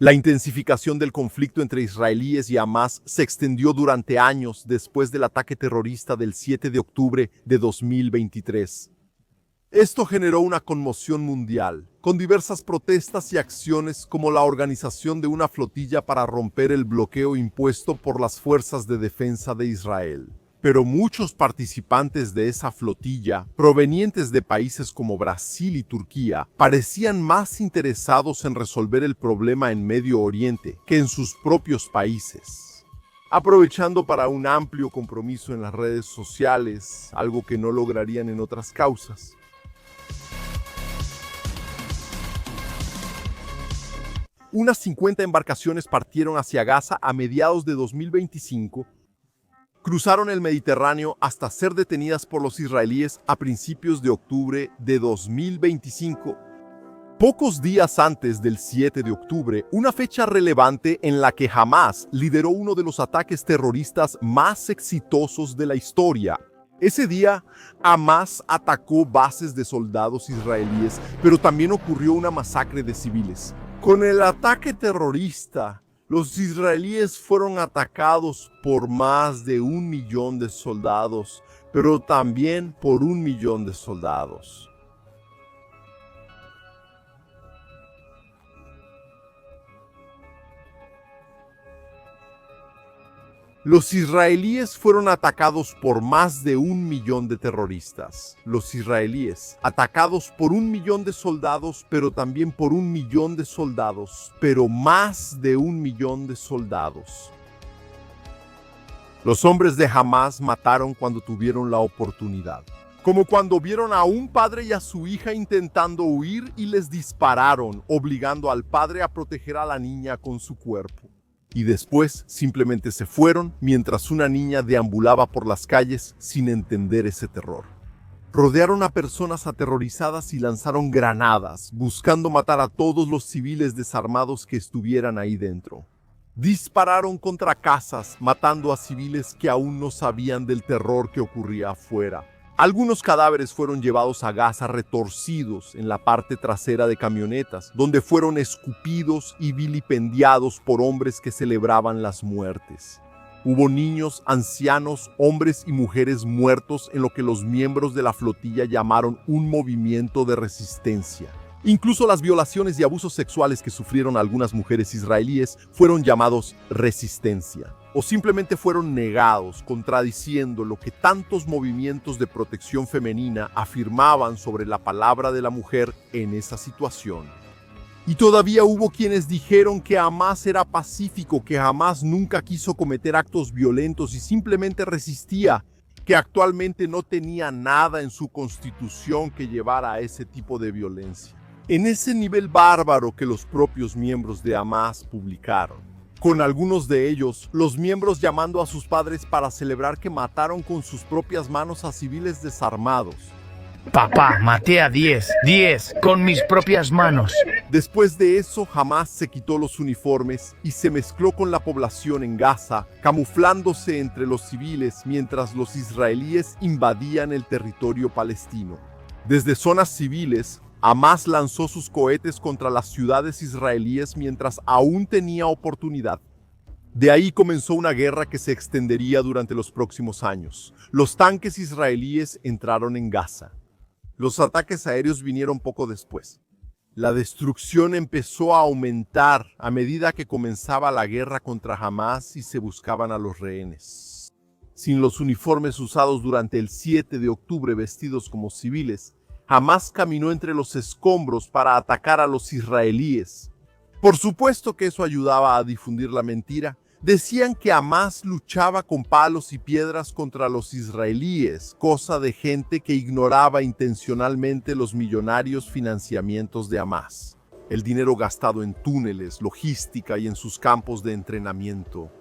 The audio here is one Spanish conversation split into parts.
La intensificación del conflicto entre israelíes y Hamás se extendió durante años después del ataque terrorista del 7 de octubre de 2023. Esto generó una conmoción mundial, con diversas protestas y acciones como la organización de una flotilla para romper el bloqueo impuesto por las fuerzas de defensa de Israel. Pero muchos participantes de esa flotilla, provenientes de países como Brasil y Turquía, parecían más interesados en resolver el problema en Medio Oriente que en sus propios países, aprovechando para un amplio compromiso en las redes sociales, algo que no lograrían en otras causas. Unas 50 embarcaciones partieron hacia Gaza a mediados de 2025, cruzaron el Mediterráneo hasta ser detenidas por los israelíes a principios de octubre de 2025. Pocos días antes del 7 de octubre, una fecha relevante en la que Hamás lideró uno de los ataques terroristas más exitosos de la historia. Ese día, Hamás atacó bases de soldados israelíes, pero también ocurrió una masacre de civiles. Con el ataque terrorista, los israelíes fueron atacados por más de 1 millón de soldados, pero también por 1 millón de soldados. Los israelíes fueron atacados por más de 1 millón de terroristas. Los israelíes, atacados por 1 millón de soldados, pero también por 1 millón de soldados, pero más de 1 millón de soldados. Los hombres de Hamás mataron cuando tuvieron la oportunidad. Como cuando vieron a un padre y a su hija intentando huir y les dispararon, obligando al padre a proteger a la niña con su cuerpo. Y después simplemente se fueron mientras una niña deambulaba por las calles sin entender ese terror. Rodearon a personas aterrorizadas y lanzaron granadas, buscando matar a todos los civiles desarmados que estuvieran ahí dentro. Dispararon contra casas, matando a civiles que aún no sabían del terror que ocurría afuera. Algunos cadáveres fueron llevados a Gaza retorcidos en la parte trasera de camionetas, donde fueron escupidos y vilipendiados por hombres que celebraban las muertes. Hubo niños, ancianos, hombres y mujeres muertos en lo que los miembros de la flotilla llamaron un movimiento de resistencia. Incluso las violaciones y abusos sexuales que sufrieron algunas mujeres israelíes fueron llamados resistencia, o simplemente fueron negados, contradiciendo lo que tantos movimientos de protección femenina afirmaban sobre la palabra de la mujer en esa situación. Y todavía hubo quienes dijeron que Hamás era pacífico, que Hamás nunca quiso cometer actos violentos y simplemente resistía, que actualmente no tenía nada en su constitución que llevara a ese tipo de violencia. En ese nivel bárbaro que los propios miembros de Hamás publicaron. Con algunos de ellos, los miembros llamando a sus padres para celebrar que mataron con sus propias manos a civiles desarmados. Papá, maté a 10 con mis propias manos. Después de eso, Hamás se quitó los uniformes y se mezcló con la población en Gaza, camuflándose entre los civiles mientras los israelíes invadían el territorio palestino. Desde zonas civiles, Hamás lanzó sus cohetes contra las ciudades israelíes mientras aún tenía oportunidad. De ahí comenzó una guerra que se extendería durante los próximos años. Los tanques israelíes entraron en Gaza. Los ataques aéreos vinieron poco después. La destrucción empezó a aumentar a medida que comenzaba la guerra contra Hamás y se buscaban a los rehenes. Sin los uniformes usados durante el 7 de octubre vestidos como civiles, Hamás caminó entre los escombros para atacar a los israelíes. Por supuesto que eso ayudaba a difundir la mentira. Decían que Hamás luchaba con palos y piedras contra los israelíes, cosa de gente que ignoraba intencionalmente los millonarios financiamientos de Hamás, el dinero gastado en túneles, logística y en sus campos de entrenamiento.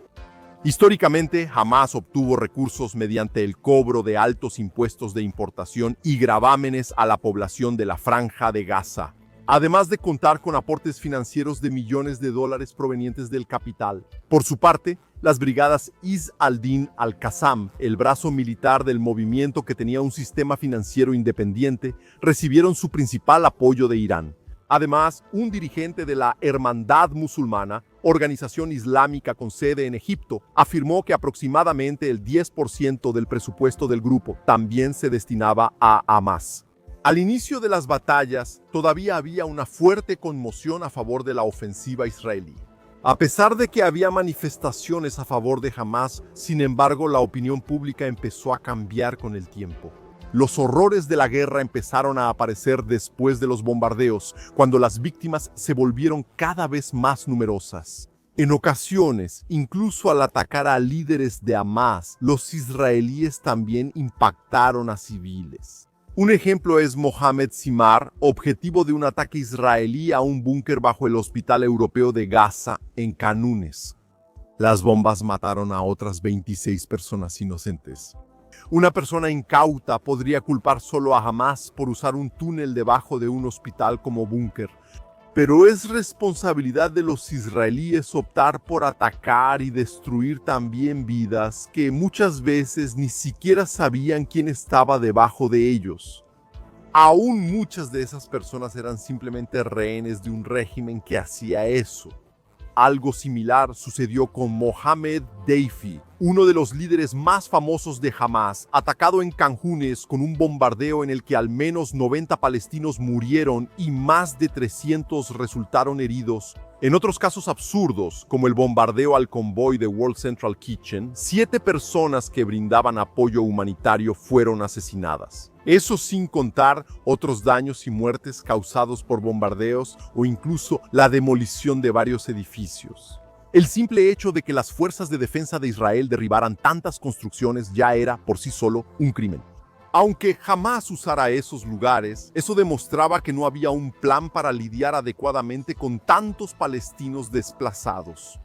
Históricamente, Hamás obtuvo recursos mediante el cobro de altos impuestos de importación y gravámenes a la población de la Franja de Gaza, además de contar con aportes financieros de millones de dólares provenientes del capital. Por su parte, las brigadas Izz al-Din al-Qassam, el brazo militar del movimiento que tenía un sistema financiero independiente, recibieron su principal apoyo de Irán. Además, un dirigente de la Hermandad Musulmana, organización islámica con sede en Egipto, afirmó que aproximadamente el 10% del presupuesto del grupo también se destinaba a Hamas. Al inicio de las batallas, todavía había una fuerte conmoción a favor de la ofensiva israelí. A pesar de que había manifestaciones a favor de Hamas, sin embargo, la opinión pública empezó a cambiar con el tiempo. Los horrores de la guerra empezaron a aparecer después de los bombardeos, cuando las víctimas se volvieron cada vez más numerosas. En ocasiones, incluso al atacar a líderes de Hamas, los israelíes también impactaron a civiles. Un ejemplo es Mohamed Simar, objetivo de un ataque israelí a un búnker bajo el Hospital Europeo de Gaza, en Khan Younis. Las bombas mataron a otras 26 personas inocentes. Una persona incauta podría culpar solo a Hamas por usar un túnel debajo de un hospital como búnker, pero es responsabilidad de los israelíes optar por atacar y destruir también vidas que muchas veces ni siquiera sabían quién estaba debajo de ellos. Aún muchas de esas personas eran simplemente rehenes de un régimen que hacía eso. Algo similar sucedió con Mohamed Deifi, uno de los líderes más famosos de Hamas, atacado en Khan Younis con un bombardeo en el que al menos 90 palestinos murieron y más de 300 resultaron heridos. En otros casos absurdos, como el bombardeo al convoy de World Central Kitchen, 7 personas que brindaban apoyo humanitario fueron asesinadas. Eso sin contar otros daños y muertes causados por bombardeos o incluso la demolición de varios edificios. El simple hecho de que las fuerzas de defensa de Israel derribaran tantas construcciones ya era por sí solo un crimen. Aunque jamás usara esos lugares, eso demostraba que no había un plan para lidiar adecuadamente con tantos palestinos desplazados.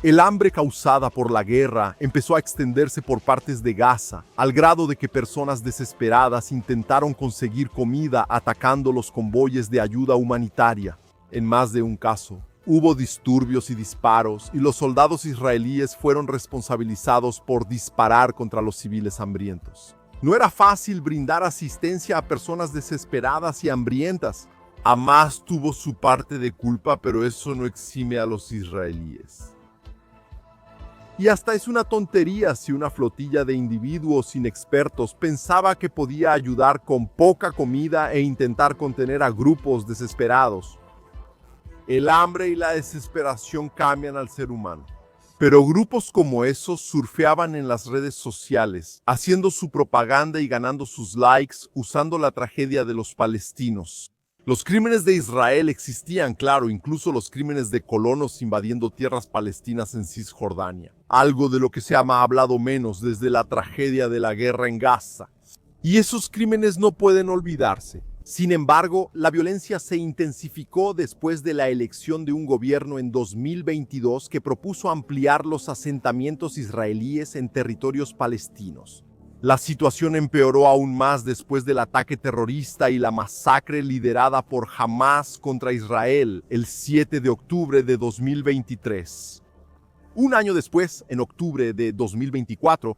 El hambre causada por la guerra empezó a extenderse por partes de Gaza, al grado de que personas desesperadas intentaron conseguir comida atacando los convoyes de ayuda humanitaria. En más de un caso, hubo disturbios y disparos, y los soldados israelíes fueron responsabilizados por disparar contra los civiles hambrientos. No era fácil brindar asistencia a personas desesperadas y hambrientas. Hamas tuvo su parte de culpa, pero eso no exime a los israelíes. Y hasta es una tontería si una flotilla de individuos inexpertos pensaba que podía ayudar con poca comida e intentar contener a grupos desesperados. El hambre y la desesperación cambian al ser humano. Pero grupos como esos surfeaban en las redes sociales, haciendo su propaganda y ganando sus likes usando la tragedia de los palestinos. Los crímenes de Israel existían, claro, incluso los crímenes de colonos invadiendo tierras palestinas en Cisjordania, algo de lo que se ha hablado menos desde la tragedia de la guerra en Gaza. Y esos crímenes no pueden olvidarse. Sin embargo, la violencia se intensificó después de la elección de un gobierno en 2022 que propuso ampliar los asentamientos israelíes en territorios palestinos. La situación empeoró aún más después del ataque terrorista y la masacre liderada por Hamas contra Israel el 7 de octubre de 2023. Un año después, en octubre de 2024,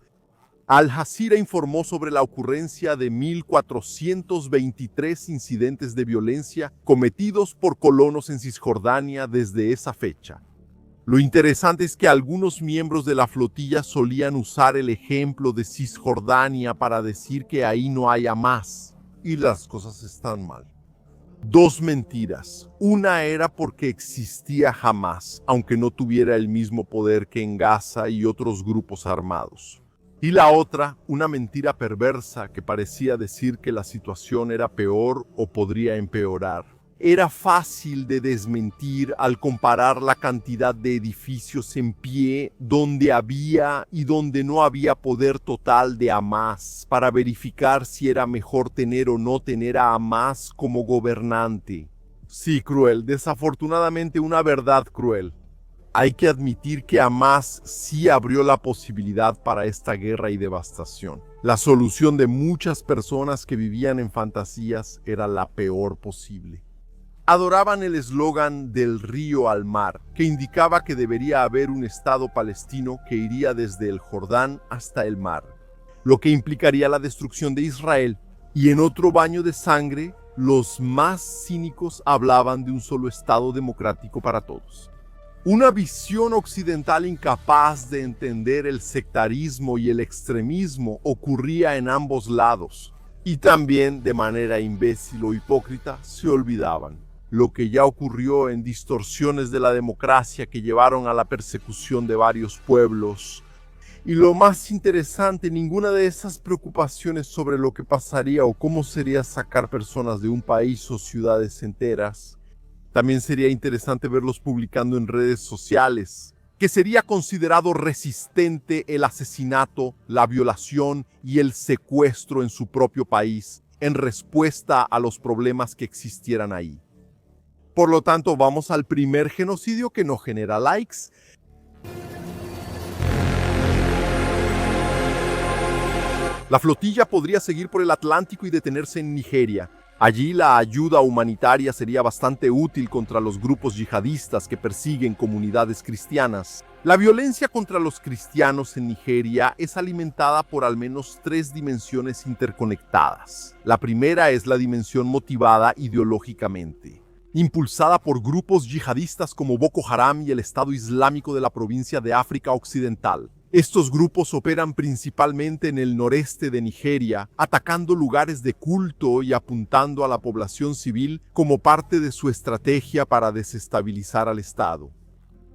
Al Jazeera informó sobre la ocurrencia de 1.423 incidentes de violencia cometidos por colonos en Cisjordania desde esa fecha. Lo interesante es que algunos miembros de la flotilla solían usar el ejemplo de Cisjordania para decir que ahí no hay Hamas, y las cosas están mal. 2 mentiras. Una era porque existía Hamas, aunque no tuviera el mismo poder que en Gaza y otros grupos armados. Y la otra, una mentira perversa que parecía decir que la situación era peor o podría empeorar. Era fácil de desmentir al comparar la cantidad de edificios en pie donde había y donde no había poder total de Hamas para verificar si era mejor tener o no tener a Hamas como gobernante. Sí, cruel, desafortunadamente una verdad cruel. Hay que admitir que Hamas sí abrió la posibilidad para esta guerra y devastación. La solución de muchas personas que vivían en fantasías era la peor posible. Adoraban el eslogan del río al mar, que indicaba que debería haber un Estado palestino que iría desde el Jordán hasta el mar, lo que implicaría la destrucción de Israel. Y en otro baño de sangre, Los más cínicos hablaban de un solo Estado democrático para todos. Una visión occidental incapaz de entender el sectarismo y el extremismo ocurría en ambos lados. Y también, de manera imbécil o hipócrita, se olvidaban lo que ya ocurrió en distorsiones de la democracia que llevaron a la persecución de varios pueblos. Y lo más interesante, ninguna de esas preocupaciones sobre lo que pasaría o cómo sería sacar personas de un país o ciudades enteras. También sería interesante verlos publicando en redes sociales que sería considerado resistente el asesinato, la violación y el secuestro en su propio país en respuesta a los problemas que existieran ahí. Por lo tanto, vamos al primer genocidio que no genera likes. La flotilla podría seguir por el Atlántico y detenerse en Nigeria. Allí la ayuda humanitaria sería bastante útil contra los grupos yihadistas que persiguen comunidades cristianas. La violencia contra los cristianos en Nigeria es alimentada por al menos 3 dimensiones interconectadas. La primera es la dimensión motivada ideológicamente, impulsada por grupos yihadistas como Boko Haram y el Estado Islámico de la provincia de África Occidental. Estos grupos operan principalmente en el noreste de Nigeria, atacando lugares de culto y apuntando a la población civil como parte de su estrategia para desestabilizar al Estado.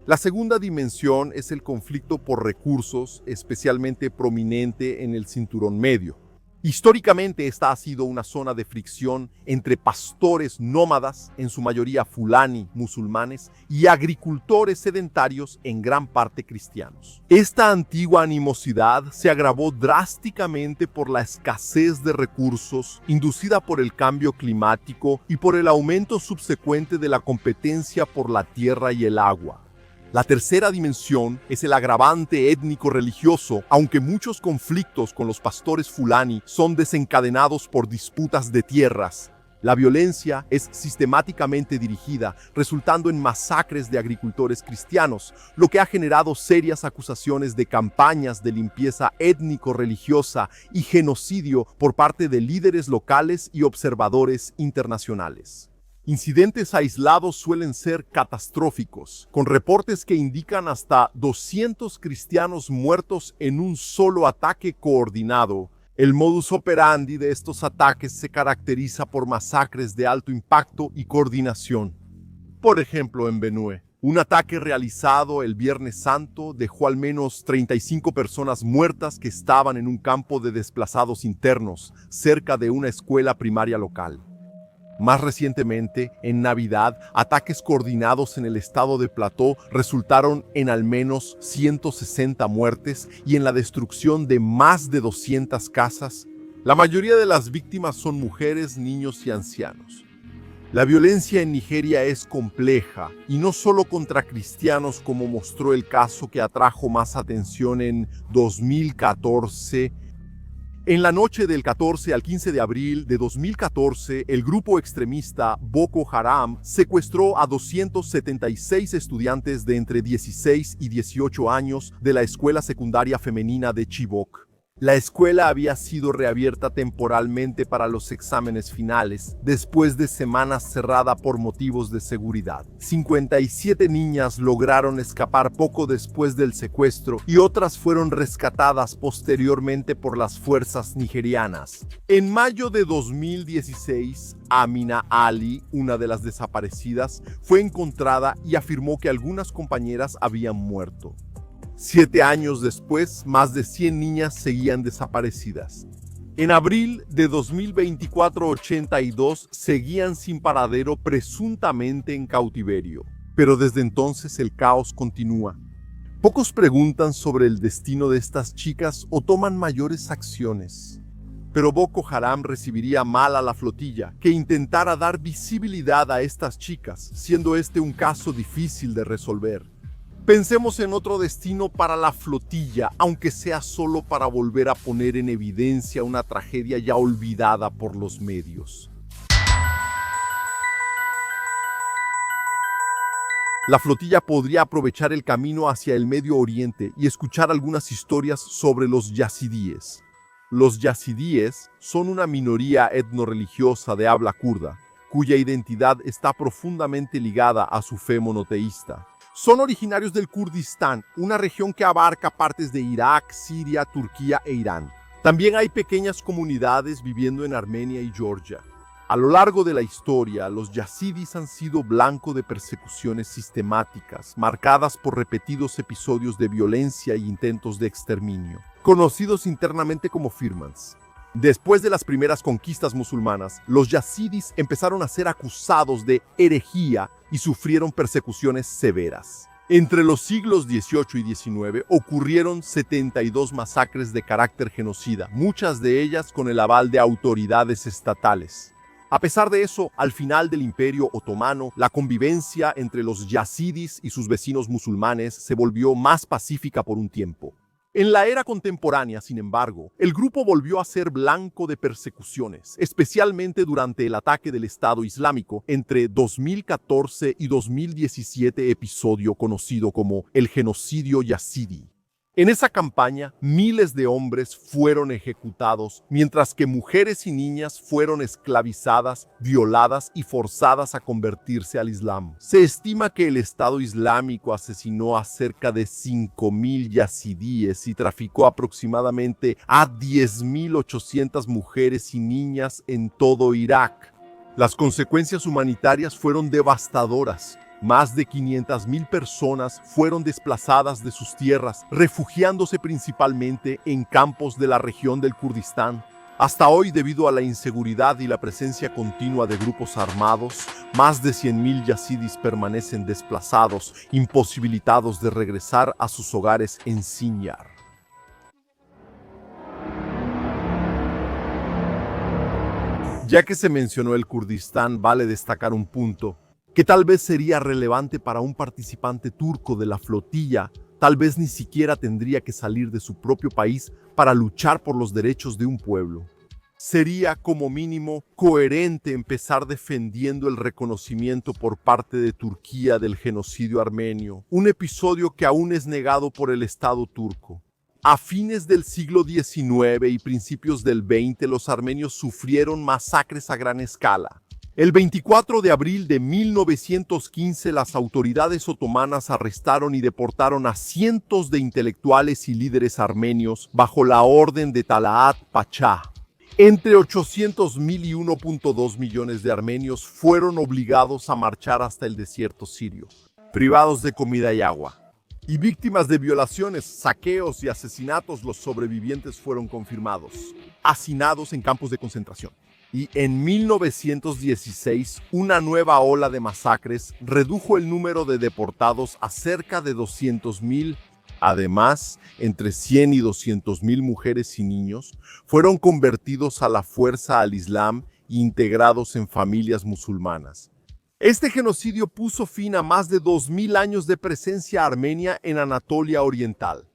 La segunda dimensión es el conflicto por recursos, especialmente prominente en el Cinturón Medio. Históricamente, esta ha sido una zona de fricción entre pastores nómadas, en su mayoría fulani, musulmanes, y agricultores sedentarios, en gran parte cristianos. Esta antigua animosidad se agravó drásticamente por la escasez de recursos inducida por el cambio climático y por el aumento subsecuente de la competencia por la tierra y el agua. La tercera dimensión es el agravante étnico-religioso, aunque muchos conflictos con los pastores fulani son desencadenados por disputas de tierras. La violencia es sistemáticamente dirigida, resultando en masacres de agricultores cristianos, lo que ha generado serias acusaciones de campañas de limpieza étnico-religiosa y genocidio por parte de líderes locales y observadores internacionales. Incidentes aislados suelen ser catastróficos, con reportes que indican hasta 200 cristianos muertos en un solo ataque coordinado. El modus operandi de estos ataques se caracteriza por masacres de alto impacto y coordinación. Por ejemplo, en Benue, un ataque realizado el Viernes Santo dejó al menos 35 personas muertas que estaban en un campo de desplazados internos, cerca de una escuela primaria local. Más recientemente, en Navidad, ataques coordinados en el estado de Plateau resultaron en al menos 160 muertes y en la destrucción de más de 200 casas. La mayoría de las víctimas son mujeres, niños y ancianos. La violencia en Nigeria es compleja, y no solo contra cristianos como mostró el caso que atrajo más atención en 2014. En la noche del 14 al 15 de abril de 2014, el grupo extremista Boko Haram secuestró a 276 estudiantes de entre 16 y 18 años de la escuela secundaria femenina de Chibok. La escuela había sido reabierta temporalmente para los exámenes finales, después de semanas cerrada por motivos de seguridad. 57 niñas lograron escapar poco después del secuestro y otras fueron rescatadas posteriormente por las fuerzas nigerianas. En mayo de 2016, Amina Ali, una de las desaparecidas, fue encontrada y afirmó que algunas compañeras habían muerto. 7 años después, más de 100 niñas seguían desaparecidas. En abril de 2024, 82 seguían sin paradero, presuntamente en cautiverio. Pero desde entonces el caos continúa. Pocos preguntan sobre el destino de estas chicas o toman mayores acciones. Pero Boko Haram recibiría mal a la flotilla que intentara dar visibilidad a estas chicas, siendo este un caso difícil de resolver. Pensemos en otro destino para la flotilla, aunque sea solo para volver a poner en evidencia una tragedia ya olvidada por los medios. La flotilla podría aprovechar el camino hacia el Medio Oriente y escuchar algunas historias sobre los yazidíes. Los yazidíes son una minoría etnorreligiosa de habla kurda, cuya identidad está profundamente ligada a su fe monoteísta. Son originarios del Kurdistán, una región que abarca partes de Irak, Siria, Turquía e Irán. También hay pequeñas comunidades viviendo en Armenia y Georgia. A lo largo de la historia, los yazidis han sido blanco de persecuciones sistemáticas, marcadas por repetidos episodios de violencia e intentos de exterminio, conocidos internamente como firmans. Después de las primeras conquistas musulmanas, los yazidis empezaron a ser acusados de herejía y sufrieron persecuciones severas. Entre los siglos XVIII y XIX ocurrieron 72 masacres de carácter genocida, muchas de ellas con el aval de autoridades estatales. A pesar de eso, al final del Imperio Otomano, la convivencia entre los yazidis y sus vecinos musulmanes se volvió más pacífica por un tiempo. En la era contemporánea, sin embargo, el grupo volvió a ser blanco de persecuciones, especialmente durante el ataque del Estado Islámico entre 2014 y 2017, episodio conocido como el genocidio yazidi. En esa campaña, miles de hombres fueron ejecutados, mientras que mujeres y niñas fueron esclavizadas, violadas y forzadas a convertirse al Islam. Se estima que el Estado Islámico asesinó a cerca de 5.000 yazidíes y traficó aproximadamente a 10.800 mujeres y niñas en todo Irak. Las consecuencias humanitarias fueron devastadoras. Más de 500.000 personas fueron desplazadas de sus tierras, refugiándose principalmente en campos de la región del Kurdistán. Hasta hoy, debido a la inseguridad y la presencia continua de grupos armados, más de 100.000 yazidis permanecen desplazados, imposibilitados de regresar a sus hogares en Sinjar. Ya que se mencionó el Kurdistán, vale destacar un punto que tal vez sería relevante para un participante turco de la flotilla. Tal vez ni siquiera tendría que salir de su propio país para luchar por los derechos de un pueblo. Sería como mínimo coherente empezar defendiendo el reconocimiento por parte de Turquía del genocidio armenio, un episodio que aún es negado por el Estado turco. A fines del siglo XIX y principios del XX, los armenios sufrieron masacres a gran escala. El 24 de abril de 1915, las autoridades otomanas arrestaron y deportaron a cientos de intelectuales y líderes armenios bajo la orden de Talaat Pasha. Entre 800.000 y 1.2 millones de armenios fueron obligados a marchar hasta el desierto sirio, privados de comida y agua. Y víctimas de violaciones, saqueos y asesinatos, los sobrevivientes fueron confirmados, hacinados en campos de concentración. Y en 1916, una nueva ola de masacres redujo el número de deportados a cerca de 200.000. Además, entre 100 y 200.000 mujeres y niños fueron convertidos a la fuerza al Islam e integrados en familias musulmanas. Este genocidio puso fin a más de 2.000 años de presencia armenia en Anatolia Oriental.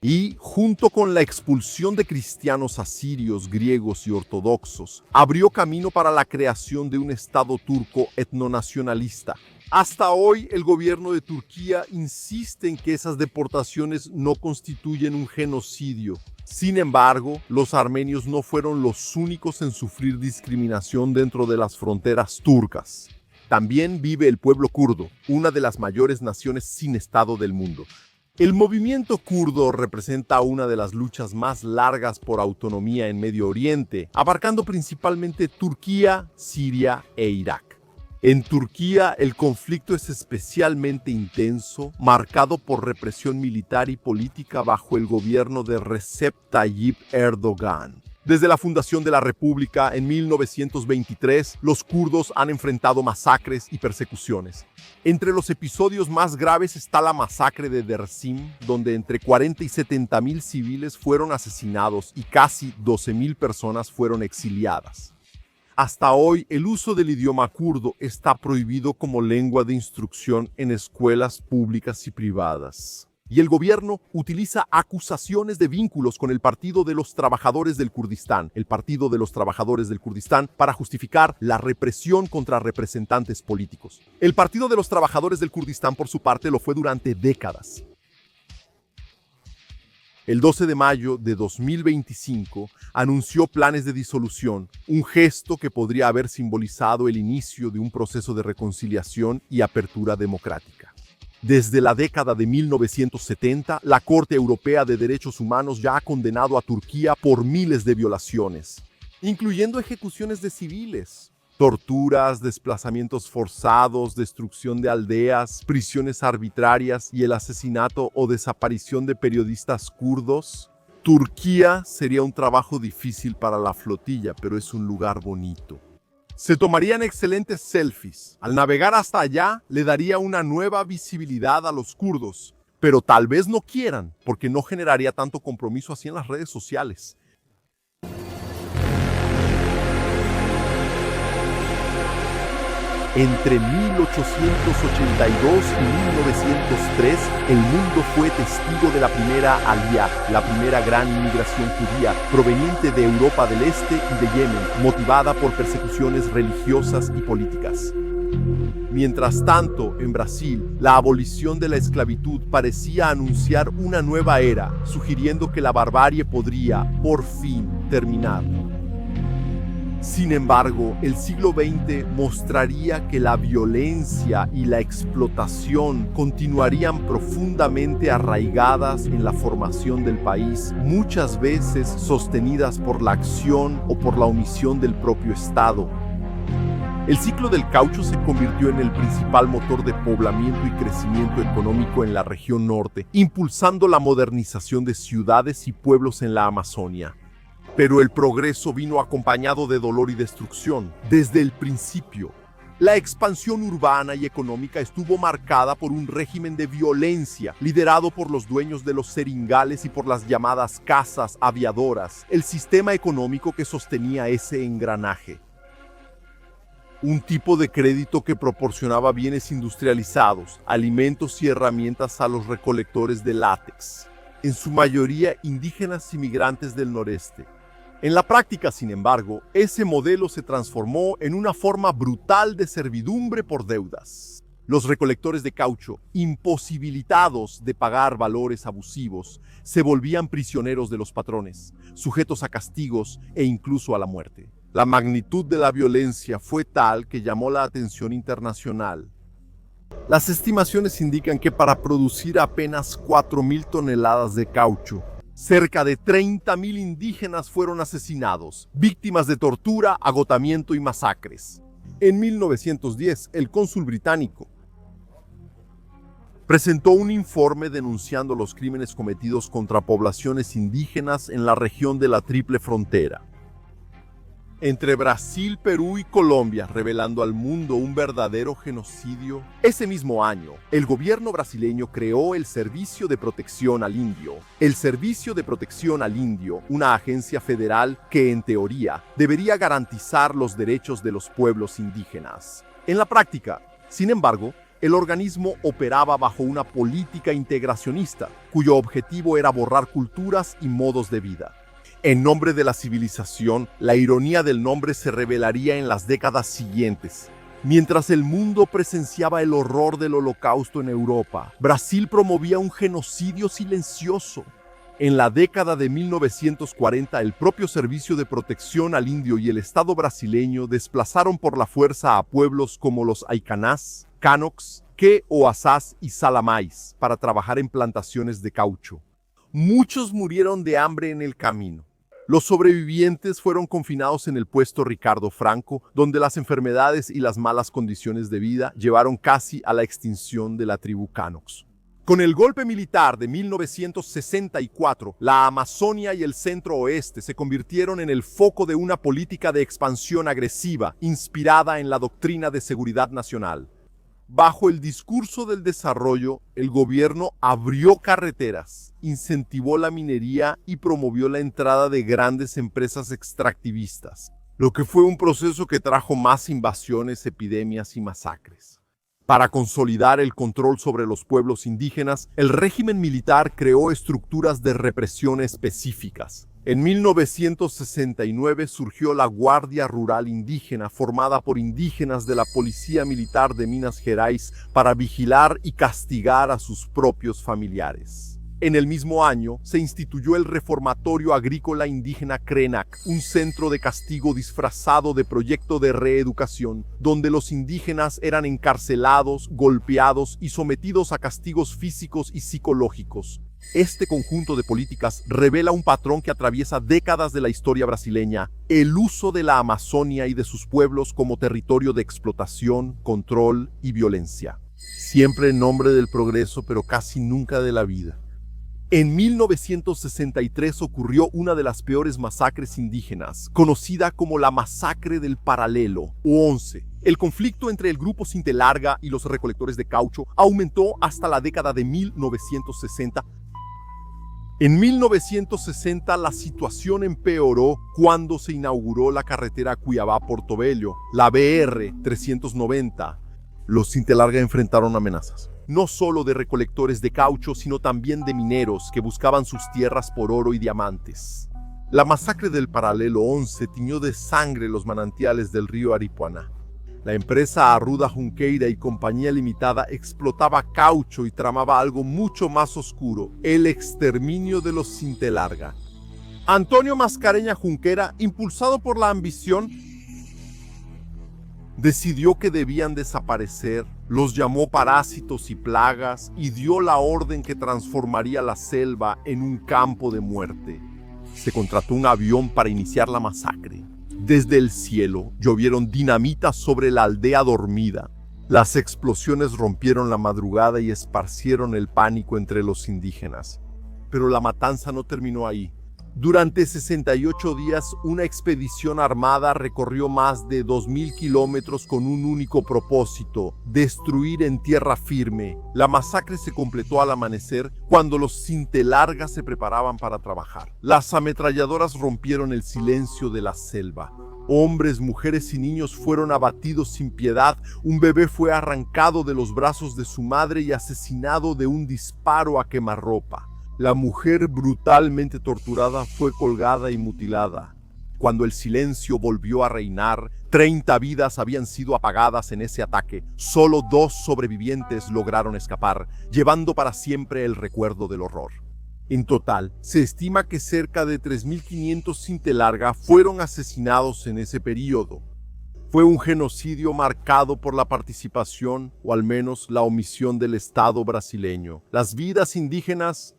Y, junto con la expulsión de cristianos asirios, griegos y ortodoxos, abrió camino para la creación de un Estado turco etnonacionalista. Hasta hoy, el gobierno de Turquía insiste en que esas deportaciones no constituyen un genocidio. Sin embargo, los armenios no fueron los únicos en sufrir discriminación dentro de las fronteras turcas. También vive el pueblo kurdo, una de las mayores naciones sin Estado del mundo. El movimiento kurdo representa una de las luchas más largas por autonomía en Medio Oriente, abarcando principalmente Turquía, Siria e Irak. En Turquía, el conflicto es especialmente intenso, marcado por represión militar y política bajo el gobierno de Recep Tayyip Erdogan. Desde la fundación de la República en 1923, los kurdos han enfrentado masacres y persecuciones. Entre los episodios más graves está la masacre de Dersim, donde entre 40 y 70.000 civiles fueron asesinados y casi 12.000 personas fueron exiliadas. Hasta hoy, el uso del idioma kurdo está prohibido como lengua de instrucción en escuelas públicas y privadas. Y el gobierno utiliza acusaciones de vínculos con el Partido de los Trabajadores del Kurdistán, para justificar la represión contra representantes políticos. El Partido de los Trabajadores del Kurdistán, por su parte, lo fue durante décadas. El 12 de mayo de 2025 anunció planes de disolución, un gesto que podría haber simbolizado el inicio de un proceso de reconciliación y apertura democrática. Desde la década de 1970, la Corte Europea de Derechos Humanos ya ha condenado a Turquía por miles de violaciones, incluyendo ejecuciones de civiles, torturas, desplazamientos forzados, destrucción de aldeas, prisiones arbitrarias y el asesinato o desaparición de periodistas kurdos. Turquía sería un trabajo difícil para la flotilla, pero es un lugar bonito. Se tomarían excelentes selfies. Al navegar hasta allá, le daría una nueva visibilidad a los kurdos, pero tal vez no quieran, porque no generaría tanto compromiso así en las redes sociales. Entre 1882 y 1903, el mundo fue testigo de la primera Aliyá, la primera gran inmigración judía proveniente de Europa del Este y de Yemen, motivada por persecuciones religiosas y políticas. Mientras tanto, en Brasil, la abolición de la esclavitud parecía anunciar una nueva era, sugiriendo que la barbarie podría, por fin, terminar. Sin embargo, el siglo XX mostraría que la violencia y la explotación continuarían profundamente arraigadas en la formación del país, muchas veces sostenidas por la acción o por la omisión del propio Estado. El ciclo del caucho se convirtió en el principal motor de poblamiento y crecimiento económico en la región norte, impulsando la modernización de ciudades y pueblos en la Amazonia. Pero el progreso vino acompañado de dolor y destrucción. Desde el principio, la expansión urbana y económica estuvo marcada por un régimen de violencia, liderado por los dueños de los seringales y por las llamadas casas aviadoras, el sistema económico que sostenía ese engranaje. Un tipo de crédito que proporcionaba bienes industrializados, alimentos y herramientas a los recolectores de látex, en su mayoría indígenas y migrantes del noreste. En la práctica, sin embargo, ese modelo se transformó en una forma brutal de servidumbre por deudas. Los recolectores de caucho, imposibilitados de pagar valores abusivos, se volvían prisioneros de los patrones, sujetos a castigos e incluso a la muerte. La magnitud de la violencia fue tal que llamó la atención internacional. Las estimaciones indican que para producir apenas 4.000 toneladas de caucho, cerca de 30.000 indígenas fueron asesinados, víctimas de tortura, agotamiento y masacres. En 1910, el cónsul británico presentó un informe denunciando los crímenes cometidos contra poblaciones indígenas en la región de la Triple Frontera, entre Brasil, Perú y Colombia, revelando al mundo un verdadero genocidio. Ese mismo año, el gobierno brasileño creó el Servicio de Protección al Indio. El Servicio de Protección al Indio, una agencia federal que, en teoría, debería garantizar los derechos de los pueblos indígenas. En la práctica, sin embargo, el organismo operaba bajo una política integracionista, cuyo objetivo era borrar culturas y modos de vida. En nombre de la civilización, la ironía del nombre se revelaría en las décadas siguientes. Mientras el mundo presenciaba el horror del Holocausto en Europa, Brasil promovía un genocidio silencioso. En la década de 1940, el propio Servicio de Protección al Indio y el Estado brasileño desplazaron por la fuerza a pueblos como los Aicanás, Canox, Queoasás y Salamais para trabajar en plantaciones de caucho. Muchos murieron de hambre en el camino. Los sobrevivientes fueron confinados en el puesto Ricardo Franco, donde las enfermedades y las malas condiciones de vida llevaron casi a la extinción de la tribu Canox. Con el golpe militar de 1964, la Amazonia y el centro oeste se convirtieron en el foco de una política de expansión agresiva inspirada en la doctrina de seguridad nacional. Bajo el discurso del desarrollo, el gobierno abrió carreteras, incentivó la minería y promovió la entrada de grandes empresas extractivistas, lo que fue un proceso que trajo más invasiones, epidemias y masacres. Para consolidar el control sobre los pueblos indígenas, el régimen militar creó estructuras de represión específicas. En 1969 surgió la Guardia Rural Indígena, formada por indígenas de la Policía Militar de Minas Gerais para vigilar y castigar a sus propios familiares. En el mismo año, se instituyó el Reformatorio Agrícola Indígena Krenak, un centro de castigo disfrazado de proyecto de reeducación, donde los indígenas eran encarcelados, golpeados y sometidos a castigos físicos y psicológicos. Este conjunto de políticas revela un patrón que atraviesa décadas de la historia brasileña: el uso de la Amazonia y de sus pueblos como territorio de explotación, control y violencia. Siempre en nombre del progreso, pero casi nunca de la vida. En 1963 ocurrió una de las peores masacres indígenas, conocida como la Masacre del Paralelo, o 11. El conflicto entre el grupo Cintelarga y los recolectores de caucho aumentó hasta la década de 1960. En 1960 la situación empeoró cuando se inauguró la carretera Cuiabá-Portobello, la BR 390. Los Cintelarga enfrentaron amenazas, no solo de recolectores de caucho, sino también de mineros que buscaban sus tierras por oro y diamantes. La masacre del Paralelo 11 tiñó de sangre los manantiales del río Aripuanã. La empresa Arruda Junqueira y Compañía Limitada explotaba caucho y tramaba algo mucho más oscuro: el exterminio de los Cintelarga. Antonio Mascareña Junquera, impulsado por la ambición, decidió que debían desaparecer, los llamó parásitos y plagas y dio la orden que transformaría la selva en un campo de muerte. Se contrató un avión para iniciar la masacre. Desde el cielo llovieron dinamitas sobre la aldea dormida. Las explosiones rompieron la madrugada y esparcieron el pánico entre los indígenas. Pero la matanza no terminó ahí. Durante 68 días, una expedición armada recorrió más de 2.000 kilómetros con un único propósito: destruir en tierra firme. La masacre se completó al amanecer, cuando los Cintelarga se preparaban para trabajar. Las ametralladoras rompieron el silencio de la selva. Hombres, mujeres y niños fueron abatidos sin piedad. Un bebé fue arrancado de los brazos de su madre y asesinado de un disparo a quemarropa. La mujer, brutalmente torturada, fue colgada y mutilada. Cuando el silencio volvió a reinar, 30 vidas habían sido apagadas en ese ataque. Solo 2 sobrevivientes lograron escapar, llevando para siempre el recuerdo del horror. En total, se estima que cerca de 3.500 Cintelarga fueron asesinados en ese periodo. Fue un genocidio marcado por la participación, o al menos la omisión, del Estado brasileño. Las vidas indígenas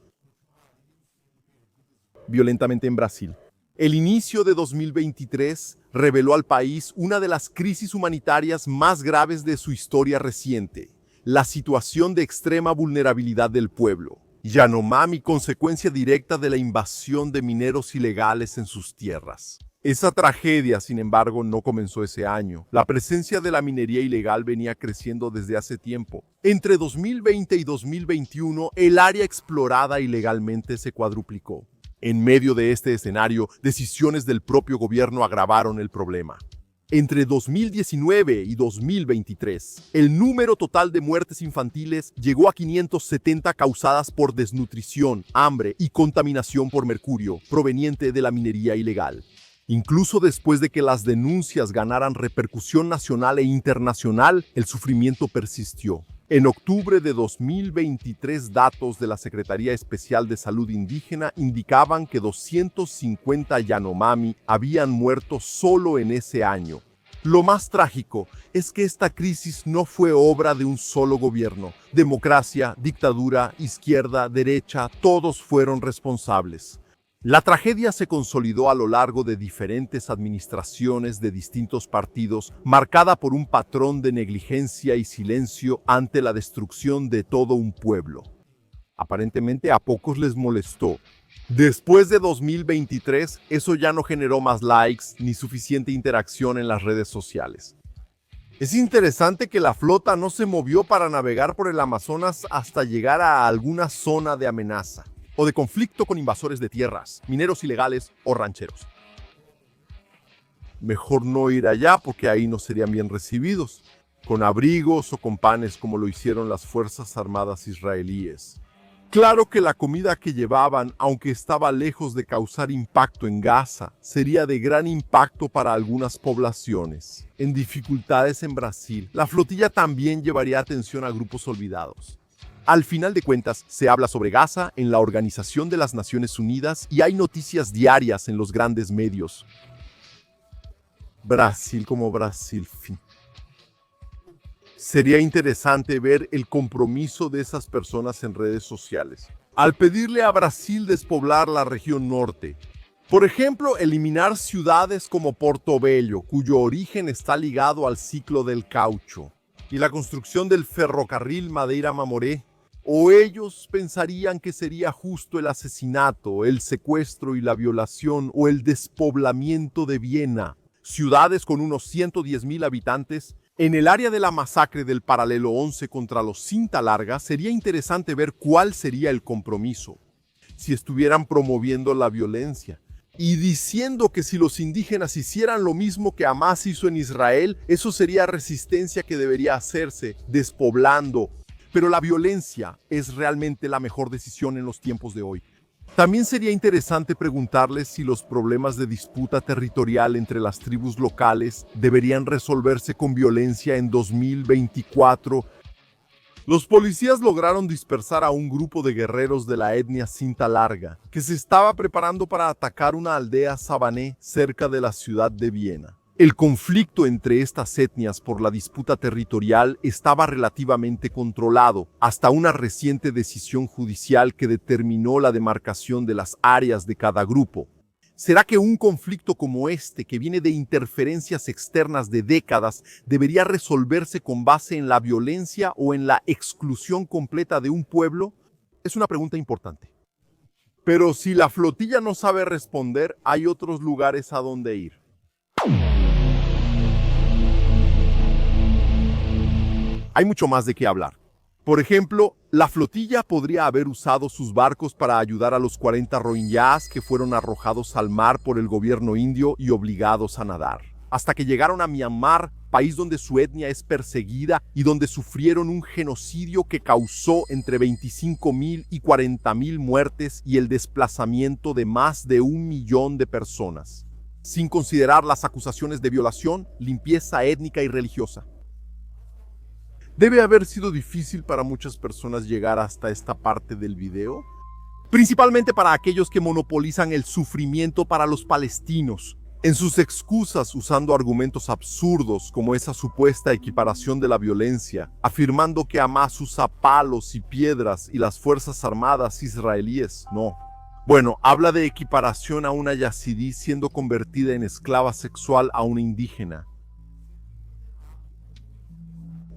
violentamente en Brasil. El inicio de 2023 reveló al país una de las crisis humanitarias más graves de su historia reciente: la situación de extrema vulnerabilidad del pueblo Yanomami, consecuencia directa de la invasión de mineros ilegales en sus tierras. Esa tragedia, sin embargo, no comenzó ese año. La presencia de la minería ilegal venía creciendo desde hace tiempo. Entre 2020 y 2021, el área explorada ilegalmente se cuadruplicó. En medio de este escenario, decisiones del propio gobierno agravaron el problema. Entre 2019 y 2023, el número total de muertes infantiles llegó a 570, causadas por desnutrición, hambre y contaminación por mercurio proveniente de la minería ilegal. Incluso después de que las denuncias ganaran repercusión nacional e internacional, el sufrimiento persistió. En octubre de 2023, datos de la Secretaría Especial de Salud Indígena indicaban que 250 Yanomami habían muerto solo en ese año. Lo más trágico es que esta crisis no fue obra de un solo gobierno. Democracia, dictadura, izquierda, derecha, todos fueron responsables. La tragedia se consolidó a lo largo de diferentes administraciones de distintos partidos, marcada por un patrón de negligencia y silencio ante la destrucción de todo un pueblo. Aparentemente a pocos les molestó. Después de 2023, eso ya no generó más likes ni suficiente interacción en las redes sociales. Es interesante que la flota no se movió para navegar por el Amazonas hasta llegar a alguna zona de amenaza o de conflicto con invasores de tierras, mineros ilegales o rancheros. Mejor no ir allá, porque ahí no serían bien recibidos, con abrigos o con panes como lo hicieron las Fuerzas Armadas israelíes. Claro que la comida que llevaban, aunque estaba lejos de causar impacto en Gaza, sería de gran impacto para algunas poblaciones. En dificultades en Brasil, la flotilla también llevaría atención a grupos olvidados. Al final de cuentas, se habla sobre Gaza en la Organización de las Naciones Unidas y hay noticias diarias en los grandes medios. Brasil como Brasil. Fin. Sería interesante ver el compromiso de esas personas en redes sociales. Al pedirle a Brasil despoblar la región norte, por ejemplo, eliminar ciudades como Porto Velho, cuyo origen está ligado al ciclo del caucho, y la construcción del ferrocarril Madeira-Mamoré, o ellos pensarían que sería justo el asesinato, el secuestro y la violación o el despoblamiento de Viena, ciudades con unos 110,000 habitantes. En el área de la masacre del paralelo 11 contra los cinta larga, sería interesante ver cuál sería el compromiso. Si estuvieran promoviendo la violencia y diciendo que si los indígenas hicieran lo mismo que Hamás hizo en Israel, eso sería resistencia que debería hacerse, despoblando. Pero la violencia es realmente la mejor decisión en los tiempos de hoy. También sería interesante preguntarles si los problemas de disputa territorial entre las tribus locales deberían resolverse con violencia en 2024. Los policías lograron dispersar a un grupo de guerreros de la etnia cinta larga que se estaba preparando para atacar una aldea sabané cerca de la ciudad de Viena. El conflicto entre estas etnias por la disputa territorial estaba relativamente controlado hasta una reciente decisión judicial que determinó la demarcación de las áreas de cada grupo. ¿Será que un conflicto como este, que viene de interferencias externas de décadas, debería resolverse con base en la violencia o en la exclusión completa de un pueblo? Es una pregunta importante. Pero si la flotilla no sabe responder, hay otros lugares a donde ir. Hay mucho más de qué hablar. Por ejemplo, la flotilla podría haber usado sus barcos para ayudar a los 40 rohingyas que fueron arrojados al mar por el gobierno indio y obligados a nadar, hasta que llegaron a Myanmar, país donde su etnia es perseguida y donde sufrieron un genocidio que causó entre 25,000 y 40,000 muertes y el desplazamiento de más de 1 millón de personas, sin considerar las acusaciones de violación, limpieza étnica y religiosa. Debe haber sido difícil para muchas personas llegar hasta esta parte del video, principalmente para aquellos que monopolizan el sufrimiento para los palestinos, en sus excusas usando argumentos absurdos como esa supuesta equiparación de la violencia, afirmando que Hamás usa palos y piedras y las fuerzas armadas israelíes no. Bueno, habla de equiparación a una yazidí siendo convertida en esclava sexual a una indígena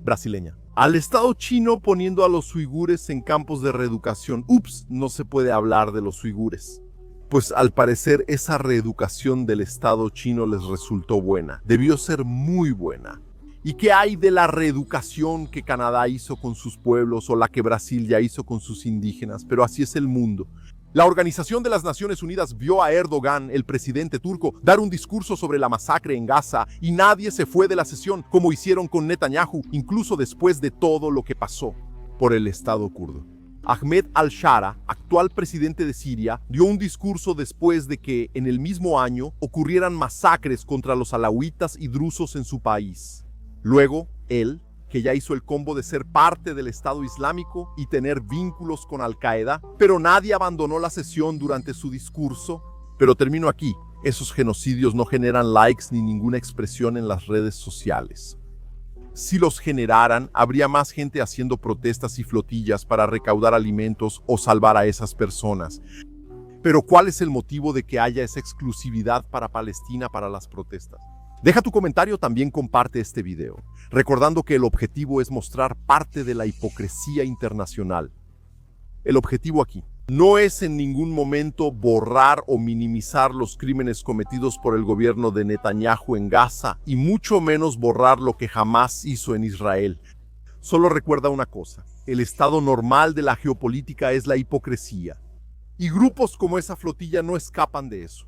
brasileña. Al Estado chino poniendo a los uigures en campos de reeducación. Ups, no se puede hablar de los uigures. Pues al parecer esa reeducación del Estado chino les resultó buena. Debió ser muy buena. ¿Y qué hay de la reeducación que Canadá hizo con sus pueblos o la que Brasil ya hizo con sus indígenas? Pero así es el mundo. La Organización de las Naciones Unidas vio a Erdogan, el presidente turco, dar un discurso sobre la masacre en Gaza y nadie se fue de la sesión como hicieron con Netanyahu, incluso después de todo lo que pasó por el Estado kurdo. Ahmed al-Shara, actual presidente de Siria, dio un discurso después de que en el mismo año ocurrieran masacres contra los alawitas y drusos en su país. Luego, él, que ya hizo el combo de ser parte del Estado Islámico y tener vínculos con Al-Qaeda, pero nadie abandonó la sesión durante su discurso. Pero termino aquí, esos genocidios no generan likes ni ninguna expresión en las redes sociales. Si los generaran, habría más gente haciendo protestas y flotillas para recaudar alimentos o salvar a esas personas. Pero ¿cuál es el motivo de que haya esa exclusividad para Palestina para las protestas? Deja tu comentario, también comparte este video, recordando que el objetivo es mostrar parte de la hipocresía internacional. El objetivo aquí no es en ningún momento borrar o minimizar los crímenes cometidos por el gobierno de Netanyahu en Gaza y mucho menos borrar lo que Hamás hizo en Israel. Solo recuerda una cosa, el estado normal de la geopolítica es la hipocresía. Y grupos como esa flotilla no escapan de eso.